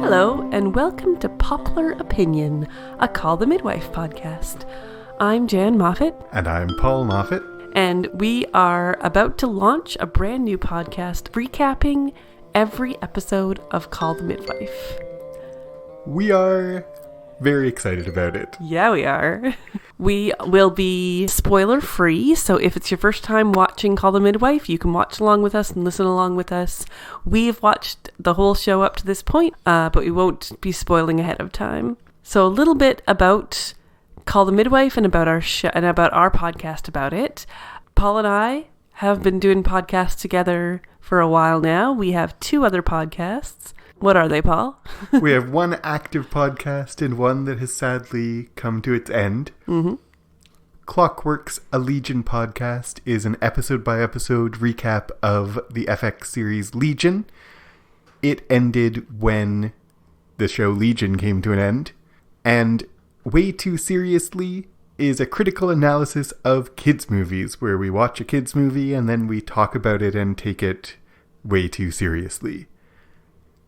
Hello, and welcome to Poplar Opinion, a Call the Midwife podcast. I'm Jan Moffat. And I'm Paul Moffat. And we are about to launch a brand new podcast recapping every episode of Call the Midwife. We are very excited about it. Yeah, we are. We will be spoiler-free, so if it's your first time watching Call the Midwife, you can watch along with us and listen along with us. We've watched the whole show up to this point, but we won't be spoiling ahead of time. So a little bit about Call the Midwife and about our and about our podcast about it. Paul and I have been doing podcasts together for a while now. We have two other podcasts. What are they, Paul? We have one active podcast and one that has sadly come to its end. Mm-hmm. Clockworks, a Legion podcast, is an episode-by-episode recap of the FX series Legion. It ended when the show Legion came to an end. And Way Too Seriously is a critical analysis of kids' movies, where we watch a kids' movie and then we talk about it and take it way too seriously.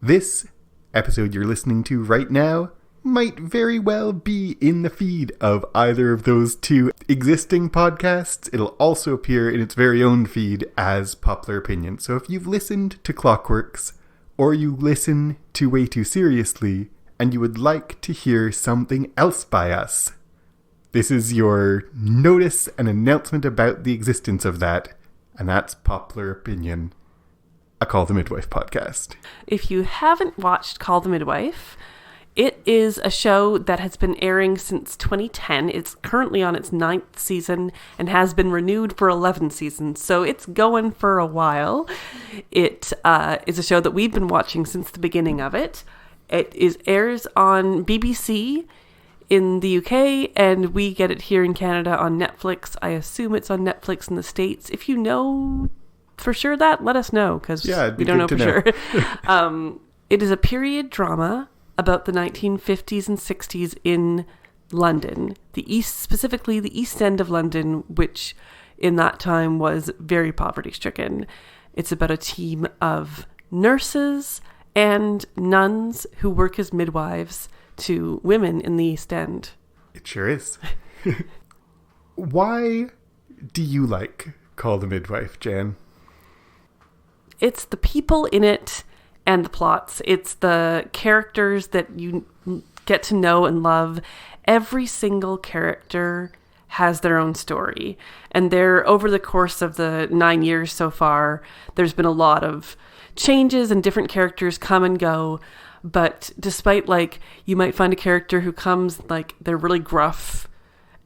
This episode you're listening to right now might very well be in the feed of either of those two existing podcasts. It'll also appear in its very own feed as Poplar Opinion. So if you've listened to Clockworks or you listen to Way Too Seriously and you would like to hear something else by us, this is your notice and announcement about the existence of that, and that's Poplar Opinion, a Call the Midwife podcast. If you haven't watched Call the Midwife, it is a show that has been airing since 2010. It's currently on its 9th season and has been renewed for 11 seasons, so it's going for a while. It is a show that we've been watching since the beginning of it. It airs on BBC in the UK, and we get it here in Canada on Netflix. I assume it's on Netflix in the States. If you know for sure that, let us know, because we don't know for sure. It is a period drama about the 1950s and 60s in London, specifically the East End of London, which in that time was very poverty-stricken. It's about a team of nurses and nuns who work as midwives to women in the East End. It sure is. Why do you like Call the Midwife, Jan? It's the people in it and the plots. It's the characters that you get to know and love. Every single character has their own story. And over the course of the 9 years so far, there's been a lot of changes and different characters come and go. But despite, you might find a character who comes, they're really gruff,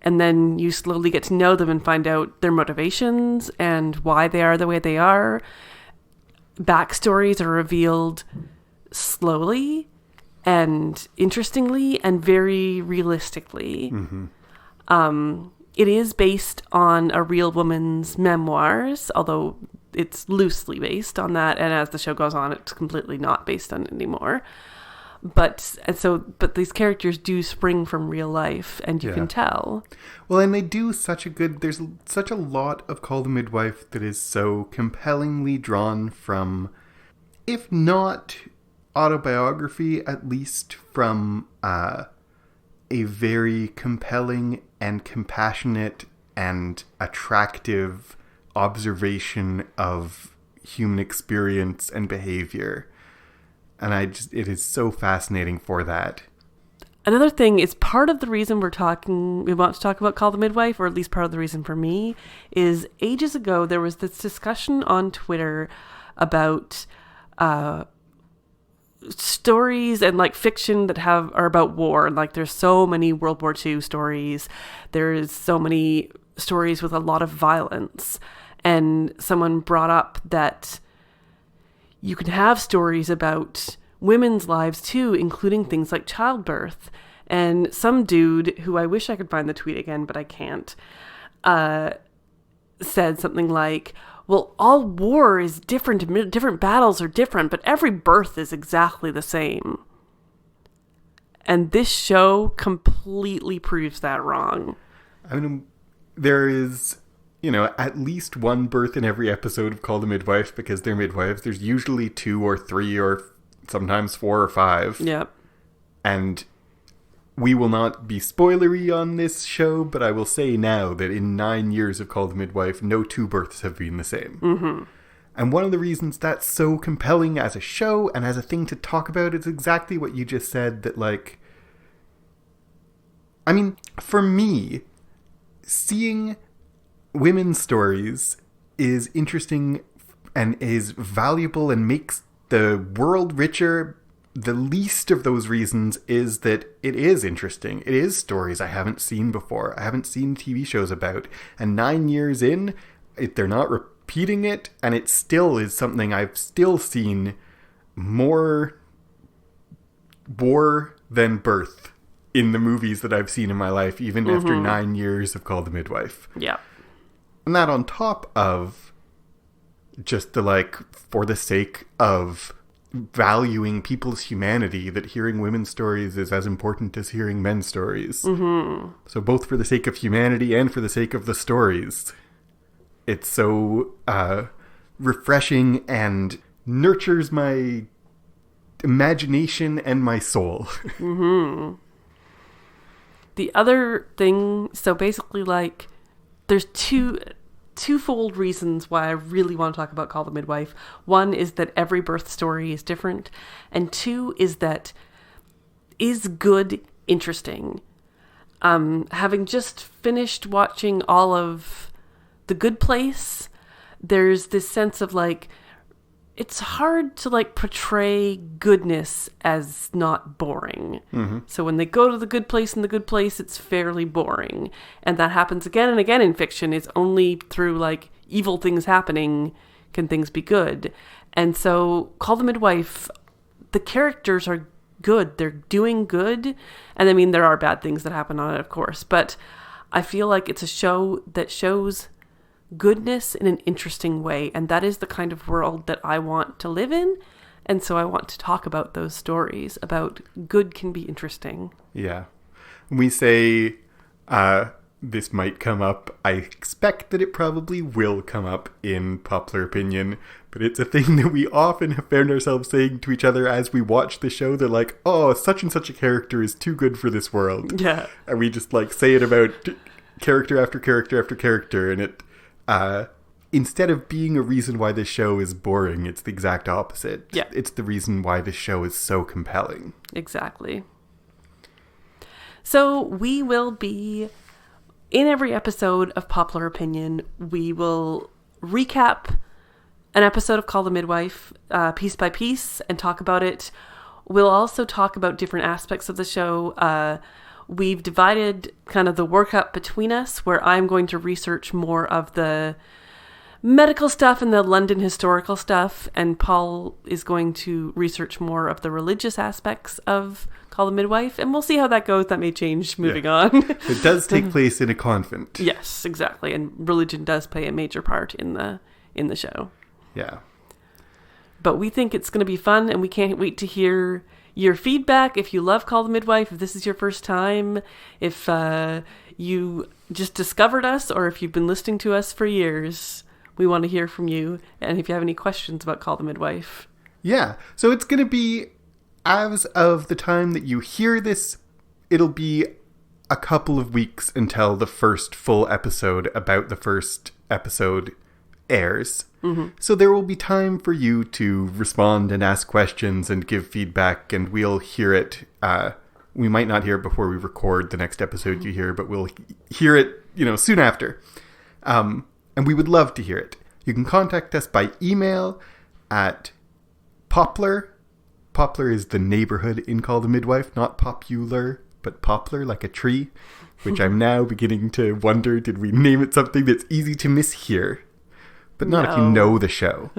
and then you slowly get to know them and find out their motivations and why they are the way they are. Backstories are revealed slowly and interestingly and very realistically. Mm-hmm. It is based on a real woman's memoirs, although it's loosely based on that, and as the show goes on, it's completely not based on it anymore. But these characters do spring from real life, and you can tell. Well, and they do there's such a lot of Call the Midwife that is so compellingly drawn from, if not autobiography, at least from a very compelling and compassionate and attractive observation of human experience and behavior. And it is so fascinating for that. Another thing is part of the reason we want to talk about Call the Midwife, or at least part of the reason for me, is ages ago there was this discussion on Twitter about stories and fiction that are about war. And there's so many World War II stories. There's so many stories with a lot of violence. And someone brought up that you can have stories about women's lives too, including things like childbirth. And some dude, who I wish I could find the tweet again, but I can't, said something like, well, all war is different, different battles are different, but every birth is exactly the same. And this show completely proves that wrong. I mean, there is, at least one birth in every episode of Call the Midwife, because they're midwives. There's usually 2 or 3 or sometimes 4 or 5. Yep. And we will not be spoilery on this show, but I will say now that in 9 years of Call the Midwife, no 2 births have been the same. Mm-hmm. And one of the reasons that's so compelling as a show and as a thing to talk about is exactly what you just said, that, like, I mean, for me, seeing women's stories is interesting and is valuable and makes the world richer. The least of those reasons is that it is interesting. It is stories I haven't seen before. I haven't seen TV shows about. And 9 years in, they're not repeating it, and it still is something I've still seen more war than birth in the movies that I've seen in my life, even after 9 years of Call the Midwife. Yeah. And that on top of just the, like, for the sake of valuing people's humanity, that hearing women's stories is as important as hearing men's stories. Mm-hmm. So both for the sake of humanity and for the sake of the stories, it's so refreshing and nurtures my imagination and my soul. Mm-hmm. The other thing, so basically, like, there's twofold reasons why I really want to talk about Call the Midwife. One is that every birth story is different. And 2 is that is good interesting? Having just finished watching all of The Good Place, there's this sense of, like, it's hard to, like, portray goodness as not boring. Mm-hmm. So when they go to the good place in The Good Place, it's fairly boring. And that happens again and again in fiction. It's only through, like, evil things happening can things be good. And so Call the Midwife, the characters are good. They're doing good. And I mean, there are bad things that happen on it, of course. But I feel like it's a show that shows goodness in an interesting way, and that is the kind of world that I want to live in, and so I want to talk about those stories about good can be interesting. Yeah. When we say this might come up, I expect that it probably will come up in Poplar Opinion, but it's a thing that we often have found ourselves saying to each other as we watch the show. They're like, oh, such and such a character is too good for this world. Yeah. And we just, like, say it about character after character after character, and it instead of being a reason why this show is boring, it's the exact opposite. Yeah. It's the reason why this show is so compelling. Exactly. So we will be, in every episode of Poplar Opinion, we will recap an episode of Call the Midwife piece by piece and talk about it. We'll also talk about different aspects of the show. We've divided kind of the workup between us, where I'm going to research more of the medical stuff and the London historical stuff, and Paul is going to research more of the religious aspects of Call the Midwife, and we'll see how that goes. That may change moving on. It does take place in a convent. Yes, exactly, and religion does play a major part in the show. Yeah. But we think it's going to be fun, and we can't wait to hear your feedback. If you love Call the Midwife, if this is your first time, if you just discovered us, or if you've been listening to us for years, we want to hear from you. And if you have any questions about Call the Midwife. Yeah. So it's going to be, as of the time that you hear this, it'll be a couple of weeks until the first full episode about the first episode airs. Mm-hmm. So there will be time for you to respond and ask questions and give feedback, and we'll hear it. We might not hear it before we record the next episode you hear, but we'll hear it, soon after. And we would love to hear it. You can contact us by email at Poplar. Poplar is the neighborhood in Call the Midwife, not popular, but poplar, like a tree, which I'm now beginning to wonder, did we name it something that's easy to mishear? But not if you know the show.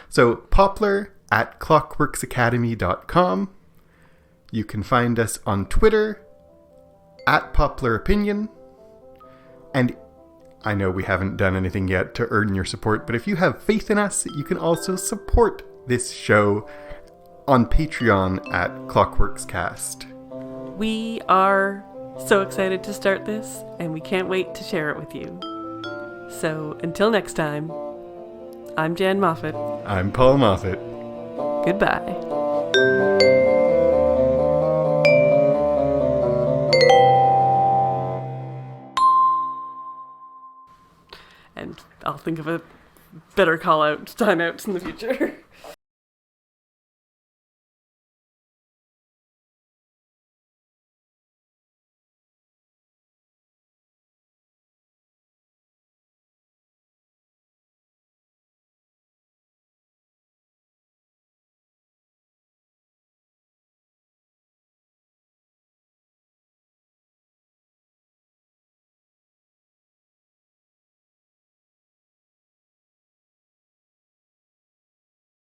So Poplar at clockworksacademy.com. You can find us on Twitter at Poplar Opinion. And I know we haven't done anything yet to earn your support, but if you have faith in us, you can also support this show on Patreon at Clockworkscast. We are so excited to start this, and we can't wait to share it with you. So until next time, I'm Jan Moffat. I'm Paul Moffat. Goodbye. think of a better call out timeouts in the future.